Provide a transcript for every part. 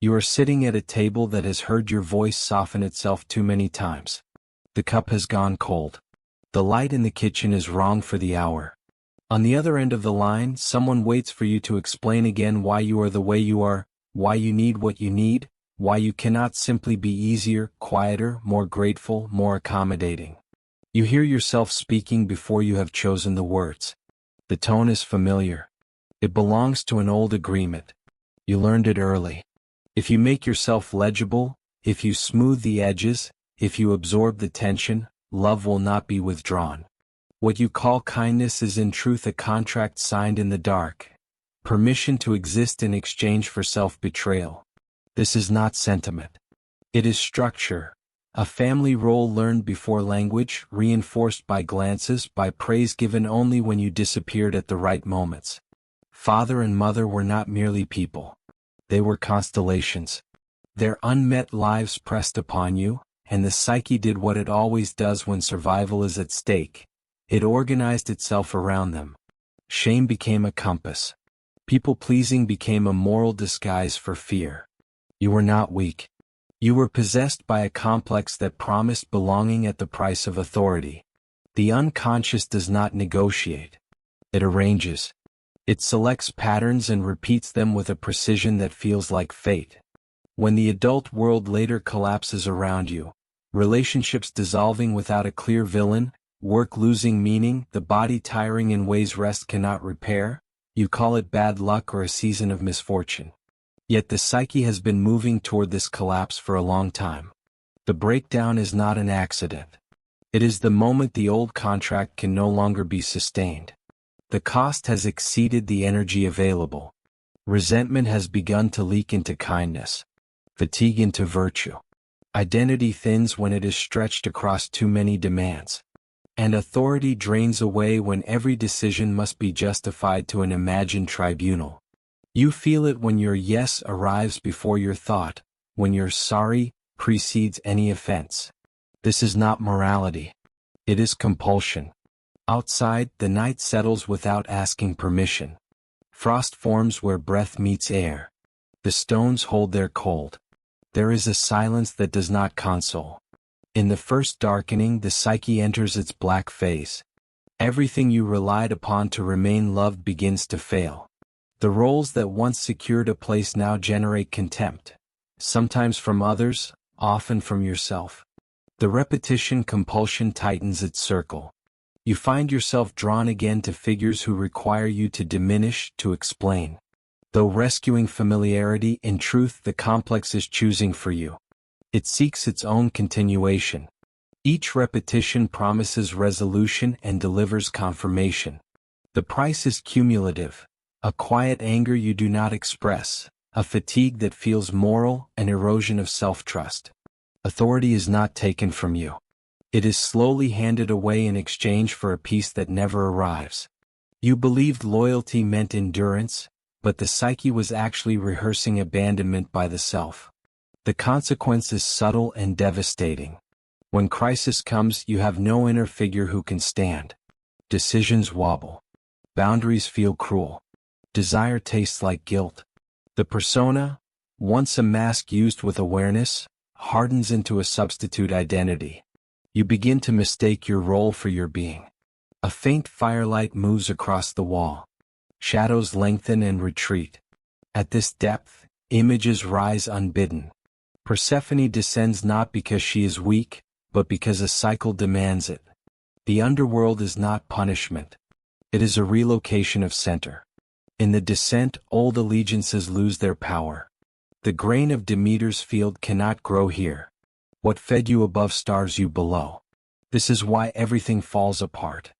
You are sitting at a table that has heard your voice soften itself too many times. The cup has gone cold. The light in the kitchen is wrong for the hour. On the other end of the line, someone waits for you to explain again why you are the way you are, why you need what you need, why you cannot simply be easier, quieter, more grateful, more accommodating. You hear yourself speaking before you have chosen the words. The tone is familiar. It belongs to an old agreement. You learned it early. If you make yourself legible, if you smooth the edges, if you absorb the tension, love will not be withdrawn. What you call kindness is in truth a contract signed in the dark. Permission to exist in exchange for self-betrayal. This is not sentiment. It is structure. A family role learned before language, reinforced by glances, by praise given only when you disappeared at the right moments. Father and mother were not merely people. They were constellations. Their unmet lives pressed upon you, and the psyche did what it always does when survival is at stake. It organized itself around them. Shame became a compass. People-pleasing became a moral disguise for fear. You were not weak. You were possessed by a complex that promised belonging at the price of authority. The unconscious does not negotiate. It arranges. It selects patterns and repeats them with a precision that feels like fate. When the adult world later collapses around you, relationships dissolving without a clear villain, work losing meaning, the body tiring in ways rest cannot repair, you call it bad luck or a season of misfortune. Yet the psyche has been moving toward this collapse for a long time. The breakdown is not an accident. It is the moment the old contract can no longer be sustained. The cost has exceeded the energy available. Resentment has begun to leak into kindness. Fatigue into virtue. Identity thins when it is stretched across too many demands. And authority drains away when every decision must be justified to an imagined tribunal. You feel it when your yes arrives before your thought, when your sorry precedes any offense. This is not morality. It is compulsion. Outside, the night settles without asking permission. Frost forms where breath meets air. The stones hold their cold. There is a silence that does not console. In the first darkening, the psyche enters its black phase. Everything you relied upon to remain loved begins to fail. The roles that once secured a place now generate contempt, sometimes from others, often from yourself. The repetition compulsion tightens its circle. You find yourself drawn again to figures who require you to diminish, to explain. Though rescuing familiarity, in truth the complex is choosing for you. It seeks its own continuation. Each repetition promises resolution and delivers confirmation. The price is cumulative. A quiet anger you do not express, a fatigue that feels moral, an erosion of self-trust. Authority is not taken from you. It is slowly handed away in exchange for a peace that never arrives. You believed loyalty meant endurance, but the psyche was actually rehearsing abandonment by the self. The consequence is subtle and devastating. When crisis comes, you have no inner figure who can stand. Decisions wobble. Boundaries feel cruel. Desire tastes like guilt. The persona, once a mask used with awareness, hardens into a substitute identity. You begin to mistake your role for your being. A faint firelight moves across the wall. Shadows lengthen and retreat. At this depth, images rise unbidden. Persephone descends not because she is weak, but because a cycle demands it. The underworld is not punishment. It is a relocation of center. In the descent, old allegiances lose their power. The grain of Demeter's field cannot grow here. What fed you above starves you below. This is why everything falls apart.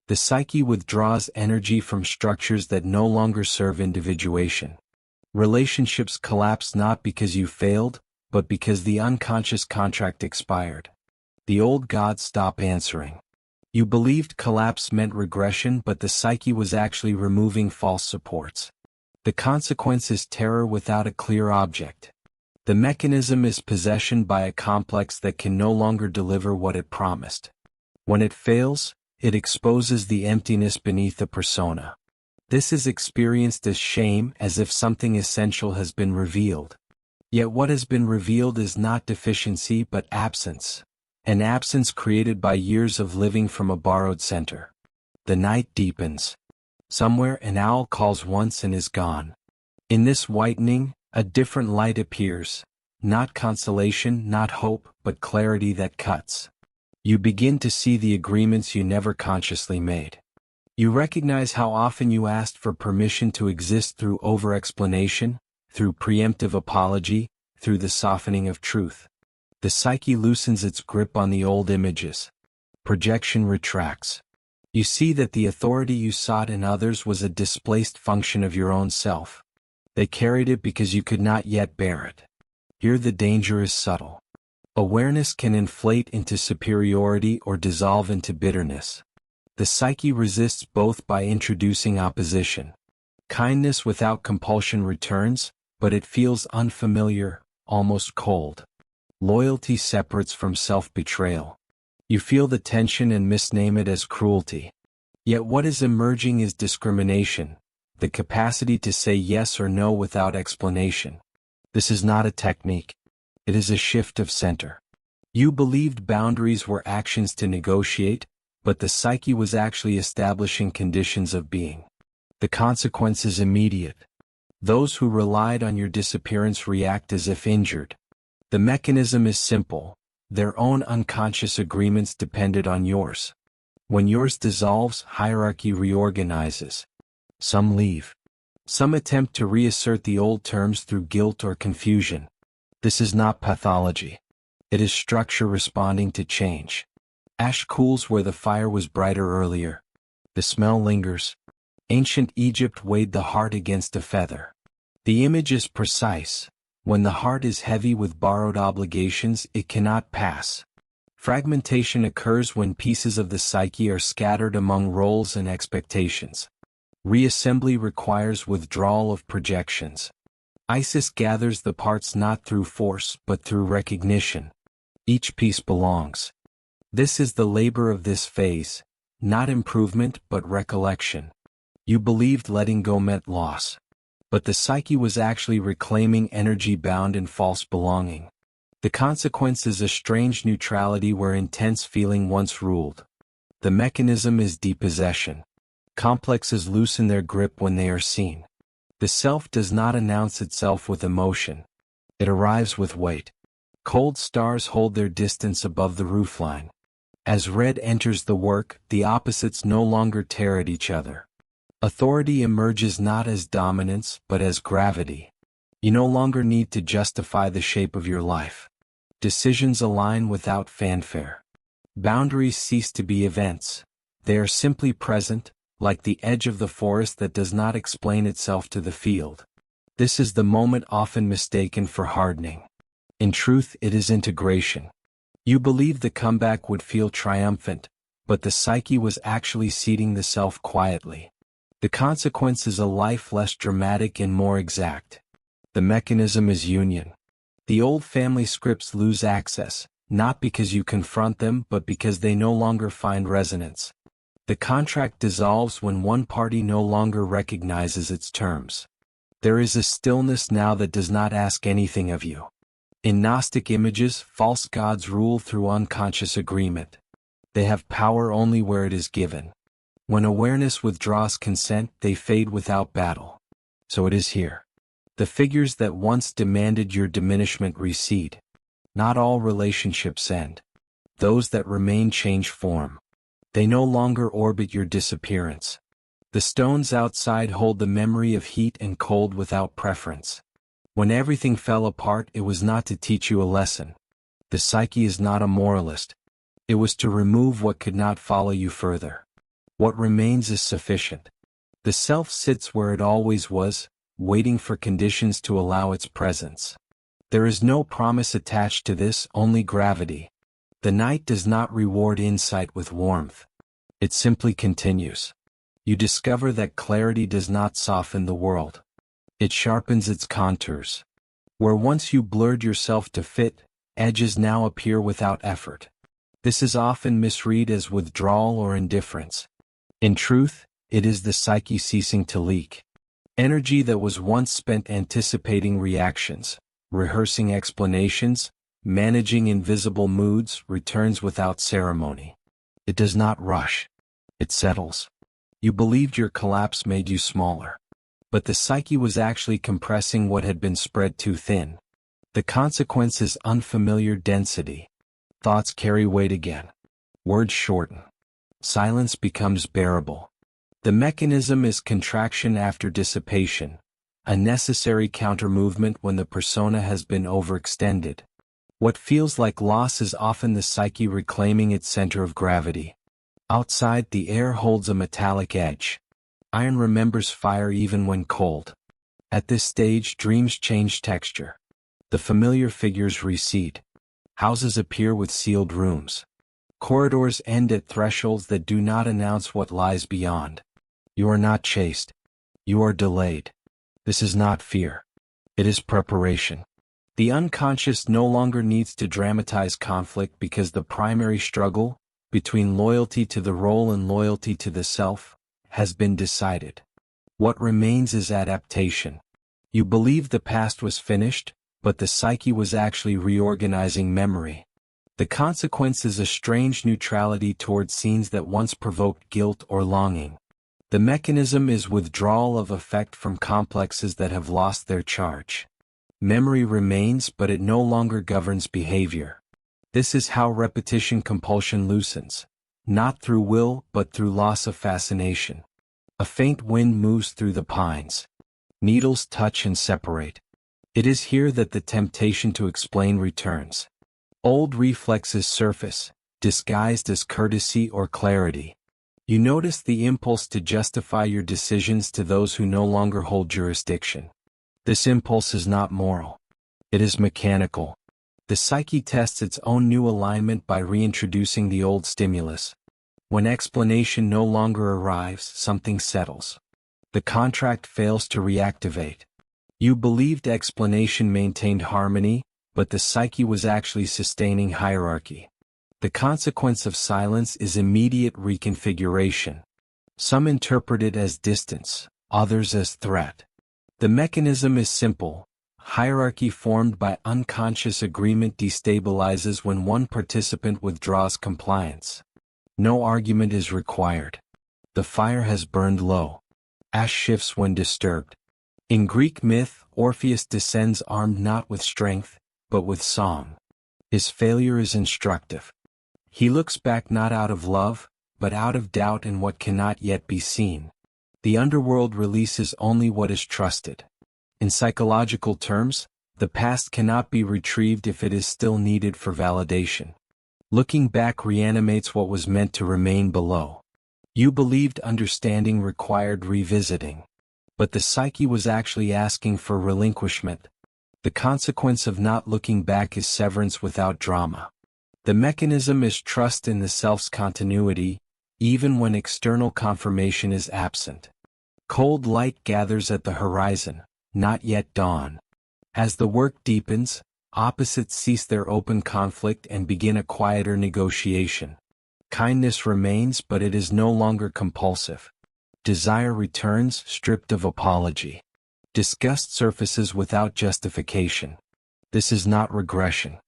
The psyche withdraws energy from structures that no longer serve individuation. Relationships collapse not because you failed, but because the unconscious contract expired. The old gods stop answering. You believed collapse meant regression, but the psyche was actually removing false supports. The consequence is terror without a clear object. The mechanism is possession by a complex that can no longer deliver what it promised. When it fails, it exposes the emptiness beneath the persona. This is experienced as shame, as if something essential has been revealed. Yet what has been revealed is not deficiency but absence. An absence created by years of living from a borrowed center. The night deepens. Somewhere an owl calls once and is gone. In this whitening, a different light appears. Not consolation, not hope, but clarity that cuts. You begin to see the agreements you never consciously made. You recognize how often you asked for permission to exist through over-explanation, through preemptive apology, through the softening of truth. The psyche loosens its grip on the old images. Projection retracts. You see that the authority you sought in others was a displaced function of your own self. They carried it because you could not yet bear it. Here the danger is subtle. Awareness can inflate into superiority or dissolve into bitterness. The psyche resists both by introducing opposition. Kindness without compulsion returns, but it feels unfamiliar, almost cold. Loyalty separates from self-betrayal. You feel the tension and misname it as cruelty. Yet what is emerging is discrimination, the capacity to say yes or no without explanation. This is not a technique. It is a shift of center. You believed boundaries were actions to negotiate, but the psyche was actually establishing conditions of being. The consequence is immediate. Those who relied on your disappearance react as if injured. The mechanism is simple. Their own unconscious agreements depended on yours. When yours dissolves, hierarchy reorganizes. Some leave. Some attempt to reassert the old terms through guilt or confusion. This is not pathology. It is structure responding to change. Ash cools where the fire was brighter earlier. The smell lingers. Ancient Egypt weighed the heart against a feather. The image is precise. When the heart is heavy with borrowed obligations, it cannot pass. Fragmentation occurs when pieces of the psyche are scattered among roles and expectations. Reassembly requires withdrawal of projections. Isis gathers the parts not through force but through recognition. Each piece belongs. This is the labor of this phase, not improvement but recollection. You believed letting go meant loss. But the psyche was actually reclaiming energy bound in false belonging. The consequence is a strange neutrality where intense feeling once ruled. The mechanism is depossession. Complexes loosen their grip when they are seen. The self does not announce itself with emotion. It arrives with weight. Cold stars hold their distance above the roofline. As red enters the work, the opposites no longer tear at each other. Authority emerges not as dominance but as gravity. You no longer need to justify the shape of your life. Decisions align without fanfare. Boundaries cease to be events. They are simply present, like the edge of the forest that does not explain itself to the field. This is the moment often mistaken for hardening. In truth, it is integration. You believed the comeback would feel triumphant, but the psyche was actually seating the self quietly. The consequence is a life less dramatic and more exact. The mechanism is union. The old family scripts lose access, not because you confront them but because they no longer find resonance. The contract dissolves when one party no longer recognizes its terms. There is a stillness now that does not ask anything of you. In Gnostic images, false gods rule through unconscious agreement. They have power only where it is given. When awareness withdraws consent, they fade without battle. So it is here. The figures that once demanded your diminishment recede. Not all relationships end. Those that remain change form. They no longer orbit your disappearance. The stones outside hold the memory of heat and cold without preference. When everything fell apart, it was not to teach you a lesson. The psyche is not a moralist. It was to remove what could not follow you further. What remains is sufficient. The self sits where it always was, waiting for conditions to allow its presence. There is no promise attached to this, only gravity. The night does not reward insight with warmth. It simply continues. You discover that clarity does not soften the world. It sharpens its contours. Where once you blurred yourself to fit, edges now appear without effort. This is often misread as withdrawal or indifference. In truth, it is the psyche ceasing to leak. Energy that was once spent anticipating reactions, rehearsing explanations, managing invisible moods, returns without ceremony. It does not rush. It settles. You believed your collapse made you smaller. But the psyche was actually compressing what had been spread too thin. The consequence is unfamiliar density. Thoughts carry weight again. Words shorten. Silence becomes bearable. The mechanism is contraction after dissipation, a necessary counter-movement when the persona has been overextended. What feels like loss is often the psyche reclaiming its center of gravity. Outside, the air holds a metallic edge. Iron remembers fire even when cold. At this stage, dreams change texture. The familiar figures recede. Houses appear with sealed rooms. Corridors end at thresholds that do not announce what lies beyond. You are not chased. You are delayed. This is not fear. It is preparation. The unconscious no longer needs to dramatize conflict because the primary struggle, between loyalty to the role and loyalty to the self, has been decided. What remains is adaptation. You believed the past was finished, but the psyche was actually reorganizing memory. The consequence is a strange neutrality toward scenes that once provoked guilt or longing. The mechanism is withdrawal of affect from complexes that have lost their charge. Memory remains, but it no longer governs behavior. This is how repetition compulsion loosens. Not through will, but through loss of fascination. A faint wind moves through the pines. Needles touch and separate. It is here that the temptation to explain returns. Old reflexes surface, disguised as courtesy or clarity. You notice the impulse to justify your decisions to those who no longer hold jurisdiction. This impulse is not moral. It is mechanical. The psyche tests its own new alignment by reintroducing the old stimulus. When explanation no longer arrives, something settles. The contract fails to reactivate. You believed explanation maintained harmony, but the psyche was actually sustaining hierarchy. The consequence of silence is immediate reconfiguration. Some interpret it as distance, others as threat. The mechanism is simple. Hierarchy formed by unconscious agreement destabilizes when one participant withdraws compliance. No argument is required. The fire has burned low. Ash shifts when disturbed. In Greek myth, Orpheus descends armed not with strength, but with song. His failure is instructive. He looks back not out of love, but out of doubt in what cannot yet be seen. The underworld releases only what is trusted. In psychological terms, the past cannot be retrieved if it is still needed for validation. Looking back reanimates what was meant to remain below. You believed understanding required revisiting. But the psyche was actually asking for relinquishment. The consequence of not looking back is severance without drama. The mechanism is trust in the self's continuity, even when external confirmation is absent. Cold light gathers at the horizon, not yet dawn. As the work deepens, opposites cease their open conflict and begin a quieter negotiation. Kindness remains, but it is no longer compulsive. Desire returns, stripped of apology. Disgust surfaces without justification. This is not regression.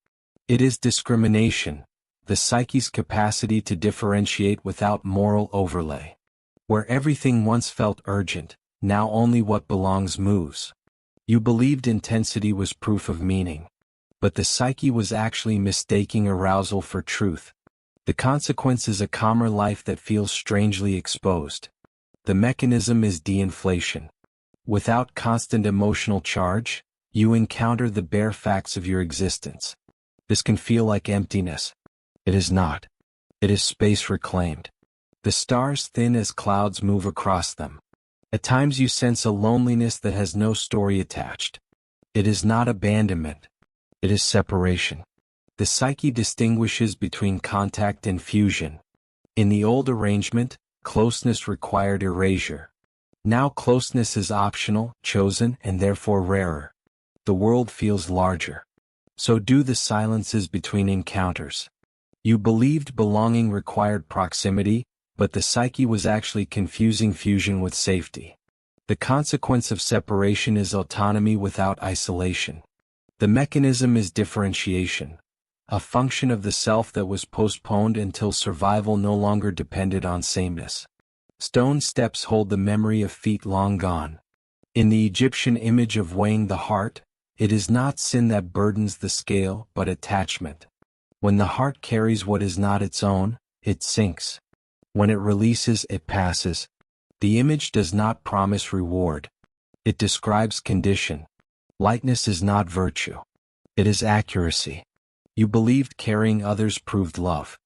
It is discrimination, the psyche's capacity to differentiate without moral overlay. Where everything once felt urgent, now only what belongs moves. You believed intensity was proof of meaning. But the psyche was actually mistaking arousal for truth. The consequence is a calmer life that feels strangely exposed. The mechanism is de-inflation. Without constant emotional charge, you encounter the bare facts of your existence. This can feel like emptiness. It is not. It is space reclaimed. The stars thin as clouds move across them. At times you sense a loneliness that has no story attached. It is not abandonment. It is separation. The psyche distinguishes between contact and fusion. In the old arrangement, closeness required erasure. Now closeness is optional, chosen, and therefore rarer. The world feels larger. So do the silences between encounters. You believed belonging required proximity, but the psyche was actually confusing fusion with safety. The consequence of separation is autonomy without isolation. The mechanism is differentiation, a function of the self that was postponed until survival no longer depended on sameness. Stone steps hold the memory of feet long gone. In the Egyptian image of weighing the heart, it is not sin that burdens the scale but attachment. When the heart carries what is not its own, it sinks. When it releases, it passes. The image does not promise reward. It describes condition. Lightness is not virtue. It is accuracy. You believed carrying others proved love.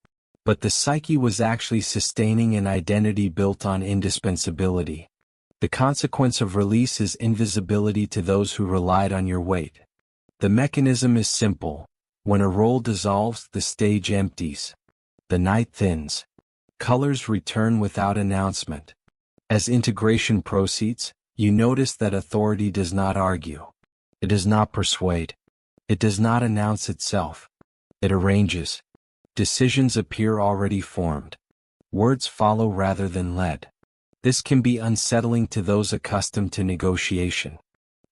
But the psyche was actually sustaining an identity built on indispensability. The consequence of release is invisibility to those who relied on your weight. The mechanism is simple. When a role dissolves, the stage empties. The night thins. Colors return without announcement. As integration proceeds, you notice that authority does not argue. It does not persuade. It does not announce itself. It arranges. Decisions appear already formed. Words follow rather than led. This can be unsettling to those accustomed to negotiation.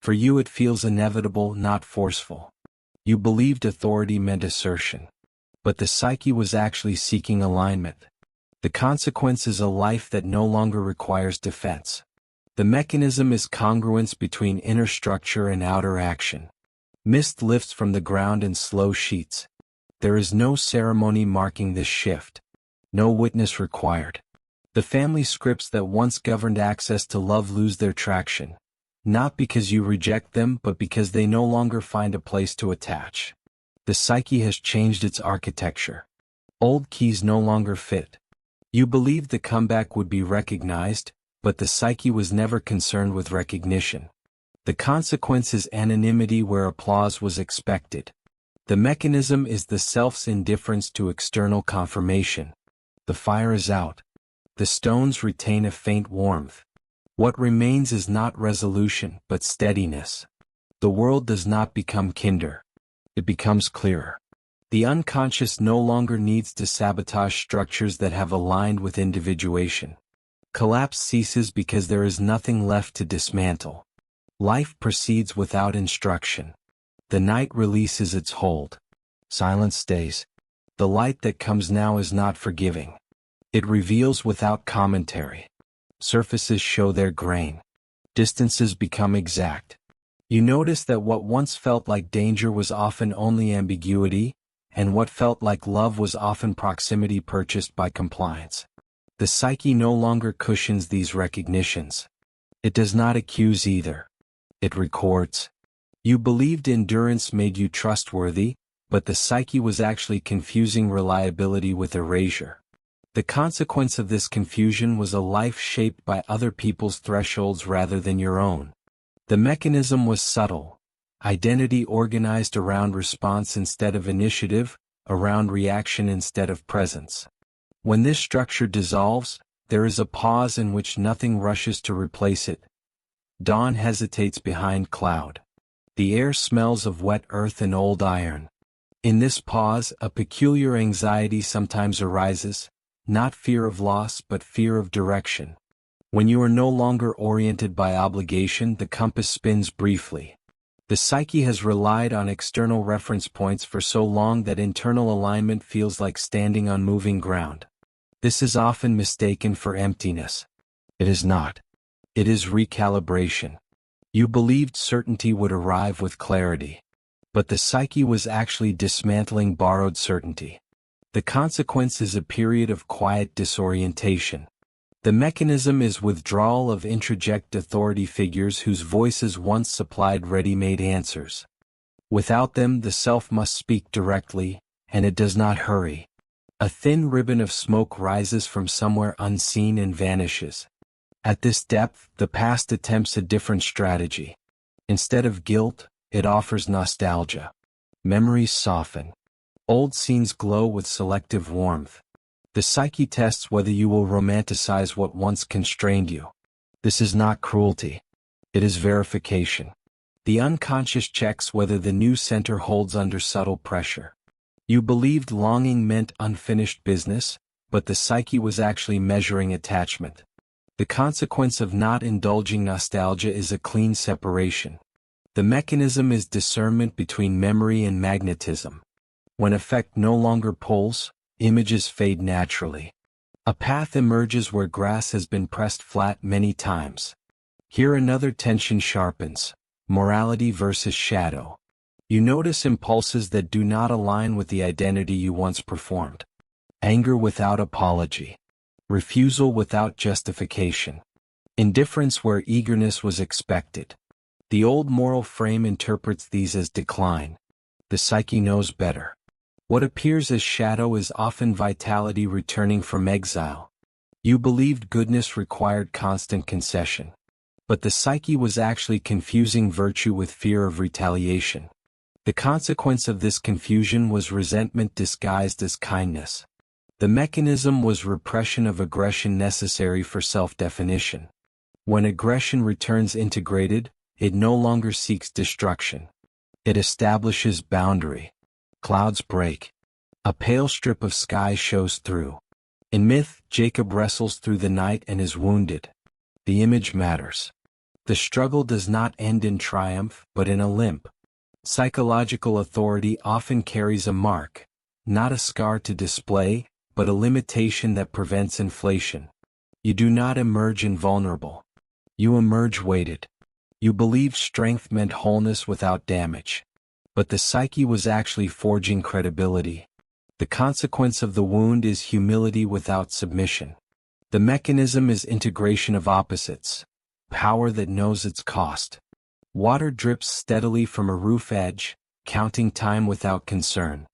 For you it feels inevitable, not forceful. You believed authority meant assertion. But the psyche was actually seeking alignment. The consequence is a life that no longer requires defense. The mechanism is congruence between inner structure and outer action. Mist lifts from the ground in slow sheets. There is no ceremony marking this shift. No witness required. The family scripts that once governed access to love lose their traction. Not because you reject them, but because they no longer find a place to attach. The psyche has changed its architecture. Old keys no longer fit. You believed the comeback would be recognized, but the psyche was never concerned with recognition. The consequence is anonymity where applause was expected. The mechanism is the self's indifference to external confirmation. The fire is out. The stones retain a faint warmth. What remains is not resolution, but steadiness. The world does not become kinder. It becomes clearer. The unconscious no longer needs to sabotage structures that have aligned with individuation. Collapse ceases because there is nothing left to dismantle. Life proceeds without instruction. The night releases its hold. Silence stays. The light that comes now is not forgiving. It reveals without commentary. Surfaces show their grain. Distances become exact. You notice that what once felt like danger was often only ambiguity, and what felt like love was often proximity purchased by compliance. The psyche no longer cushions these recognitions. It does not accuse either. It records. You believed endurance made you trustworthy, but the psyche was actually confusing reliability with erasure. The consequence of this confusion was a life shaped by other people's thresholds rather than your own. The mechanism was subtle. Identity organized around response instead of initiative, around reaction instead of presence. When this structure dissolves, there is a pause in which nothing rushes to replace it. Dawn hesitates behind cloud. The air smells of wet earth and old iron. In this pause, a peculiar anxiety sometimes arises, not fear of loss but fear of direction. When you are no longer oriented by obligation, the compass spins briefly. The psyche has relied on external reference points for so long that internal alignment feels like standing on moving ground. This is often mistaken for emptiness. It is not. It is recalibration. You believed certainty would arrive with clarity. But the psyche was actually dismantling borrowed certainty. The consequence is a period of quiet disorientation. The mechanism is withdrawal of introject authority figures whose voices once supplied ready-made answers. Without them, the self must speak directly, and it does not hurry. A thin ribbon of smoke rises from somewhere unseen and vanishes. At this depth, the past attempts a different strategy. Instead of guilt, it offers nostalgia. Memories soften. Old scenes glow with selective warmth. The psyche tests whether you will romanticize what once constrained you. This is not cruelty. It is verification. The unconscious checks whether the new center holds under subtle pressure. You believed longing meant unfinished business, but the psyche was actually measuring attachment. The consequence of not indulging nostalgia is a clean separation. The mechanism is discernment between memory and magnetism. When affect no longer pulls, images fade naturally. A path emerges where grass has been pressed flat many times. Here another tension sharpens: morality versus shadow. You notice impulses that do not align with the identity you once performed. Anger without apology. Refusal without justification. Indifference where eagerness was expected. The old moral frame interprets these as decline. The psyche knows better. What appears as shadow is often vitality returning from exile. You believed goodness required constant concession. But the psyche was actually confusing virtue with fear of retaliation. The consequence of this confusion was resentment disguised as kindness. The mechanism was repression of aggression necessary for self-definition. When aggression returns integrated, it no longer seeks destruction. It establishes boundary. Clouds break. A pale strip of sky shows through. In myth, Jacob wrestles through the night and is wounded. The image matters. The struggle does not end in triumph, but in a limp. Psychological authority often carries a mark, not a scar to display, but a limitation that prevents inflation. You do not emerge invulnerable. You emerge weighted. You believed strength meant wholeness without damage. But the psyche was actually forging credibility. The consequence of the wound is humility without submission. The mechanism is integration of opposites. Power that knows its cost. Water drips steadily from a roof edge, counting time without concern.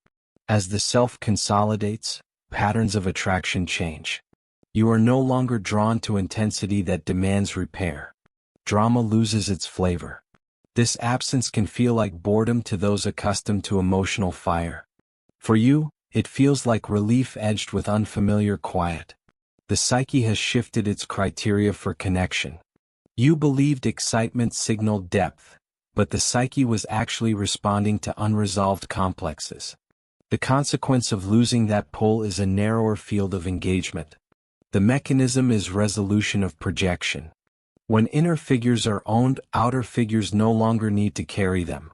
As the self consolidates, patterns of attraction change. You are no longer drawn to intensity that demands repair. Drama loses its flavor. This absence can feel like boredom to those accustomed to emotional fire. For you, it feels like relief edged with unfamiliar quiet. The psyche has shifted its criteria for connection. You believed excitement signaled depth, but the psyche was actually responding to unresolved complexes. The consequence of losing that pull is a narrower field of engagement. The mechanism is resolution of projection. When inner figures are owned, outer figures no longer need to carry them.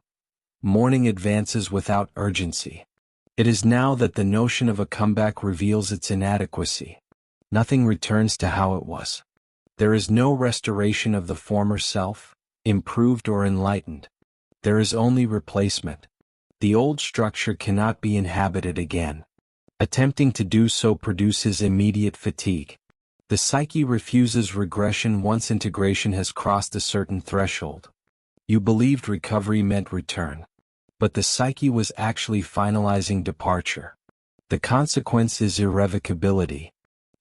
Mourning advances without urgency. It is now that the notion of a comeback reveals its inadequacy. Nothing returns to how it was. There is no restoration of the former self, improved or enlightened. There is only replacement. The old structure cannot be inhabited again. Attempting to do so produces immediate fatigue. The psyche refuses regression once integration has crossed a certain threshold. You believed recovery meant return. But the psyche was actually finalizing departure. The consequence is irrevocability.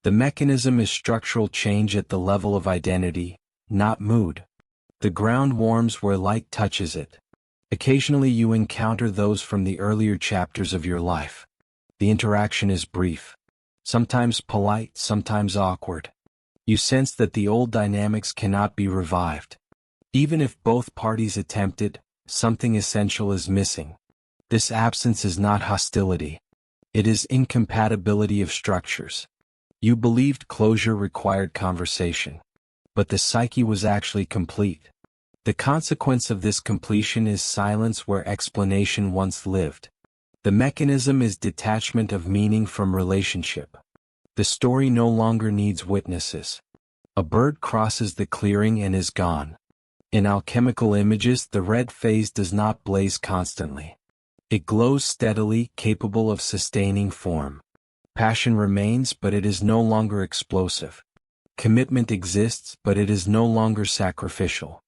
The mechanism is structural change at the level of identity, not mood. The ground warms where light touches it. Occasionally you encounter those from the earlier chapters of your life. The interaction is brief. Sometimes polite, sometimes awkward. You sense that the old dynamics cannot be revived. Even if both parties attempted, something essential is missing. This absence is not hostility. It is incompatibility of structures. You believed closure required conversation. But the psyche was actually complete. The consequence of this completion is silence where explanation once lived. The mechanism is detachment of meaning from relationship. The story no longer needs witnesses. A bird crosses the clearing and is gone. In alchemical images, the red phase does not blaze constantly. It glows steadily, capable of sustaining form. Passion remains, but it is no longer explosive. Commitment exists, but it is no longer sacrificial.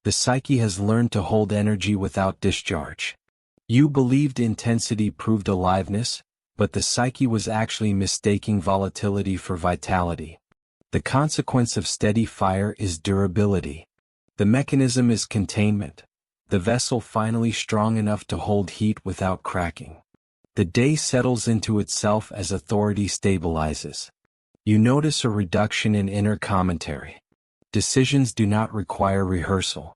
The psyche has learned to hold energy without discharge. You believed intensity proved aliveness, but the psyche was actually mistaking volatility for vitality. The consequence of steady fire is durability. The mechanism is containment. The vessel finally strong enough to hold heat without cracking. The day settles into itself as authority stabilizes. You notice a reduction in inner commentary. Decisions do not require rehearsal.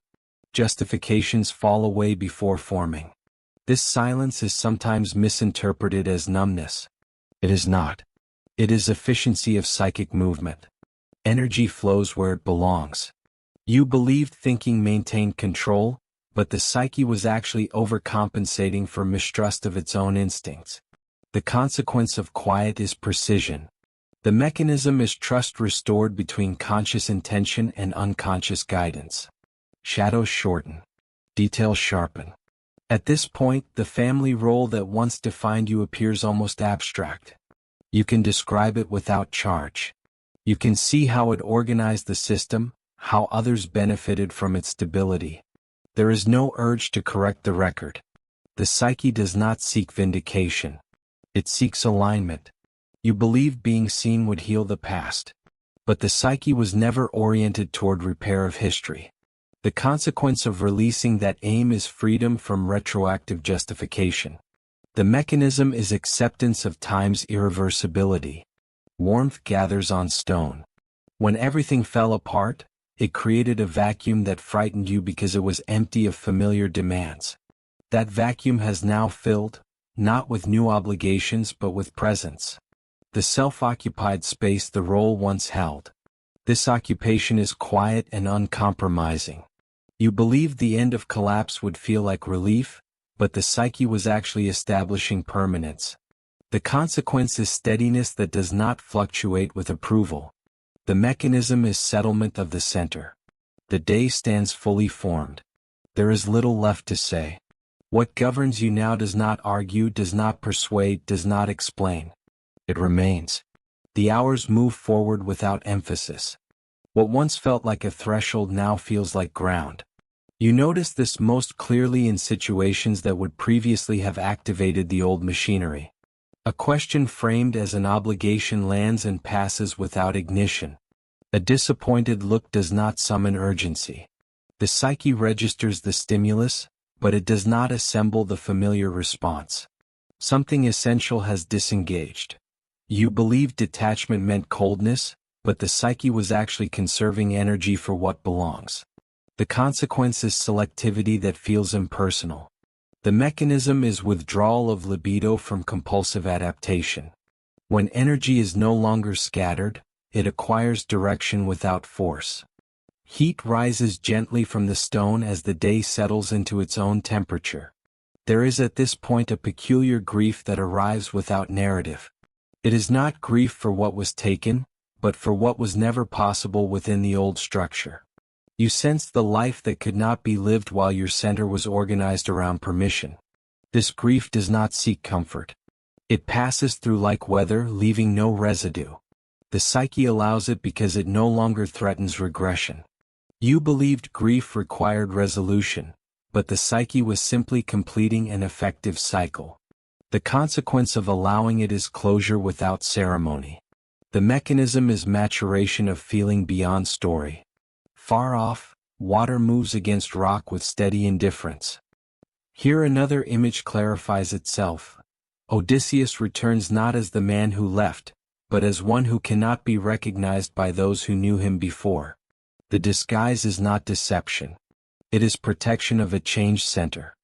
Justifications fall away before forming. This silence is sometimes misinterpreted as numbness. It is not. It is efficiency of psychic movement. Energy flows where it belongs. You believed thinking maintained control, but the psyche was actually overcompensating for mistrust of its own instincts. The consequence of quiet is precision. The mechanism is trust restored between conscious intention and unconscious guidance. Shadows shorten. Details sharpen. At this point, the family role that once defined you appears almost abstract. You can describe it without charge. You can see how it organized the system, how others benefited from its stability. There is no urge to correct the record. The psyche does not seek vindication. It seeks alignment. You believed being seen would heal the past. But the psyche was never oriented toward repair of history. The consequence of releasing that aim is freedom from retroactive justification. The mechanism is acceptance of time's irreversibility. Warmth gathers on stone. When everything fell apart, it created a vacuum that frightened you because it was empty of familiar demands. That vacuum has now filled, not with new obligations but with presence. The self-occupied space the role once held. This occupation is quiet and uncompromising. You believed the end of collapse would feel like relief, but the psyche was actually establishing permanence. The consequence is steadiness that does not fluctuate with approval. The mechanism is settlement of the center. The day stands fully formed. There is little left to say. What governs you now does not argue, does not persuade, does not explain. It remains. The hours move forward without emphasis. What once felt like a threshold now feels like ground. You notice this most clearly in situations that would previously have activated the old machinery. A question framed as an obligation lands and passes without ignition. A disappointed look does not summon urgency. The psyche registers the stimulus, but it does not assemble the familiar response. Something essential has disengaged. You believed detachment meant coldness, but the psyche was actually conserving energy for what belongs. The consequence is selectivity that feels impersonal. The mechanism is withdrawal of libido from compulsive adaptation. When energy is no longer scattered, it acquires direction without force. Heat rises gently from the stone as the day settles into its own temperature. There is at this point a peculiar grief that arrives without narrative. It is not grief for what was taken, but for what was never possible within the old structure. You sense the life that could not be lived while your center was organized around permission. This grief does not seek comfort. It passes through like weather, leaving no residue. The psyche allows it because it no longer threatens regression. You believed grief required resolution, but the psyche was simply completing an effective cycle. The consequence of allowing it is closure without ceremony. The mechanism is maturation of feeling beyond story. Far off, water moves against rock with steady indifference. Here another image clarifies itself. Odysseus returns not as the man who left, but as one who cannot be recognized by those who knew him before. The disguise is not deception. It is protection of a changed center.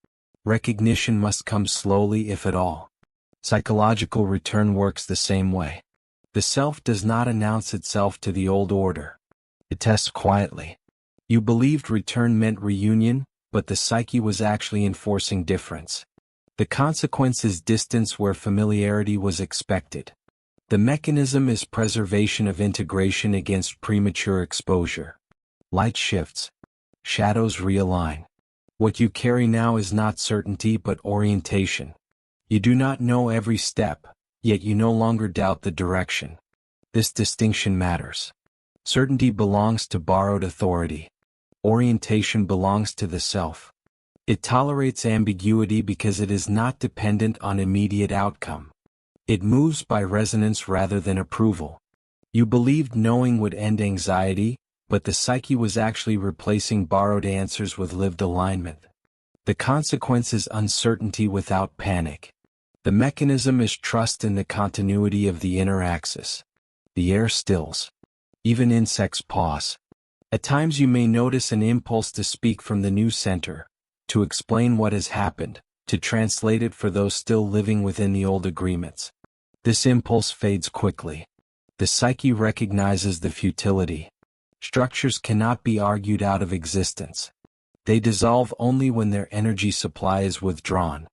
Recognition must come slowly if at all. Psychological return works the same way. The self does not announce itself to the old order. It tests quietly. You believed return meant reunion, but the psyche was actually enforcing difference. The consequence is distance where familiarity was expected. The mechanism is preservation of integration against premature exposure. Light shifts. Shadows realign. What you carry now is not certainty but orientation. You do not know every step, yet you no longer doubt the direction. This distinction matters. Certainty belongs to borrowed authority. Orientation belongs to the self. It tolerates ambiguity because it is not dependent on immediate outcome. It moves by resonance rather than approval. You believed knowing would end anxiety, but the psyche was actually replacing borrowed answers with lived alignment. The consequence is uncertainty without panic. The mechanism is trust in the continuity of the inner axis. The air stills. Even insects pause. At times you may notice an impulse to speak from the new center, to explain what has happened, to translate it for those still living within the old agreements. This impulse fades quickly. The psyche recognizes the futility. Structures cannot be argued out of existence. They dissolve only when their energy supply is withdrawn.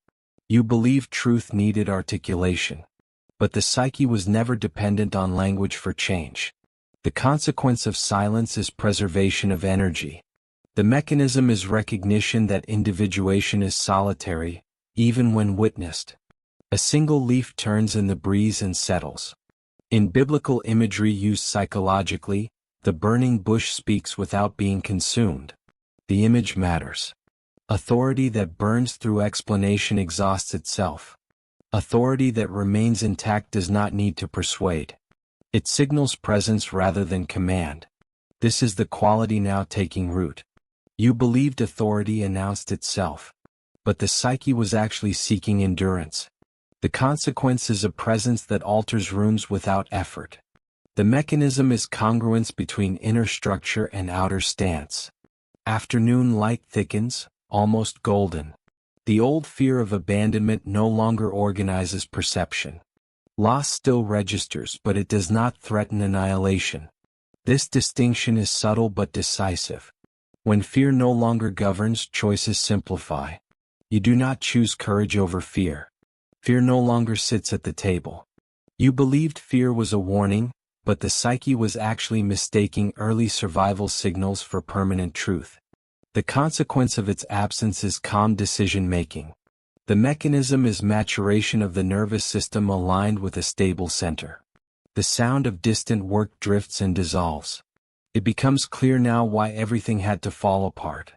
You believed truth needed articulation. But the psyche was never dependent on language for change. The consequence of silence is preservation of energy. The mechanism is recognition that individuation is solitary, even when witnessed. A single leaf turns in the breeze and settles. In biblical imagery used psychologically, the burning bush speaks without being consumed. The image matters. Authority that burns through explanation exhausts itself. Authority that remains intact does not need to persuade. It signals presence rather than command. This is the quality now taking root. You believed authority announced itself. But the psyche was actually seeking endurance. The consequence is a presence that alters rooms without effort. The mechanism is congruence between inner structure and outer stance. Afternoon light thickens, almost golden. The old fear of abandonment no longer organizes perception. Loss still registers, but it does not threaten annihilation. This distinction is subtle but decisive. When fear no longer governs, choices simplify. You do not choose courage over fear. Fear no longer sits at the table. You believed fear was a warning, but the psyche was actually mistaking early survival signals for permanent truth. The consequence of its absence is calm decision-making. The mechanism is maturation of the nervous system aligned with a stable center. The sound of distant work drifts and dissolves. It becomes clear now why everything had to fall apart.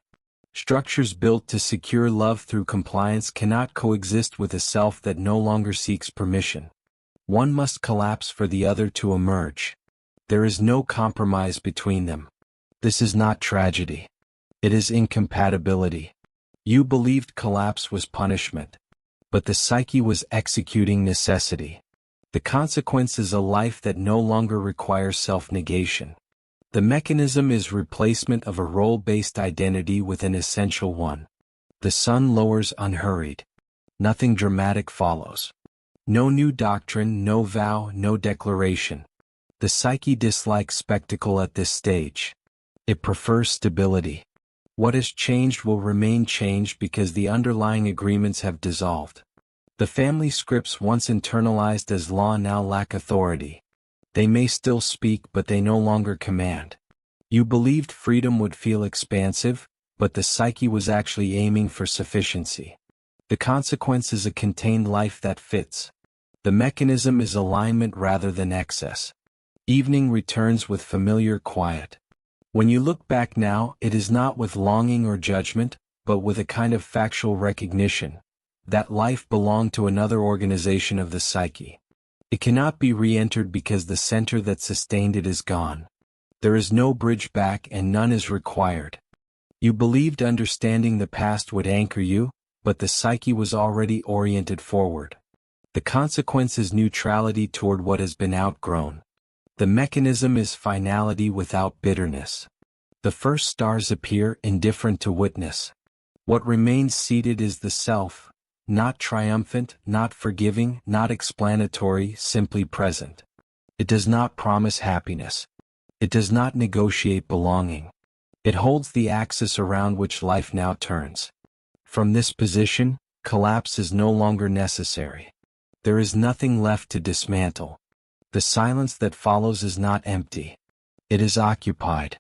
Structures built to secure love through compliance cannot coexist with a self that no longer seeks permission. One must collapse for the other to emerge. There is no compromise between them. This is not tragedy. It is incompatibility. You believed collapse was punishment. But the psyche was executing necessity. The consequence is a life that no longer requires self-negation. The mechanism is replacement of a role-based identity with an essential one. The sun lowers unhurried. Nothing dramatic follows. No new doctrine, no vow, no declaration. The psyche dislikes spectacle at this stage. It prefers stability. What has changed will remain changed because the underlying agreements have dissolved. The family scripts once internalized as law now lack authority. They may still speak, but they no longer command. You believed freedom would feel expansive, but the psyche was actually aiming for sufficiency. The consequence is a contained life that fits. The mechanism is alignment rather than excess. Evening returns with familiar quiet. When you look back now, it is not with longing or judgment, but with a kind of factual recognition that life belonged to another organization of the psyche. It cannot be re-entered because the center that sustained it is gone. There is no bridge back and none is required. You believed understanding the past would anchor you, but the psyche was already oriented forward. The consequence is neutrality toward what has been outgrown. The mechanism is finality without bitterness. The first stars appear indifferent to witness. What remains seated is the self, not triumphant, not forgiving, not explanatory, simply present. It does not promise happiness. It does not negotiate belonging. It holds the axis around which life now turns. From this position, collapse is no longer necessary. There is nothing left to dismantle. The silence that follows is not empty. It is occupied.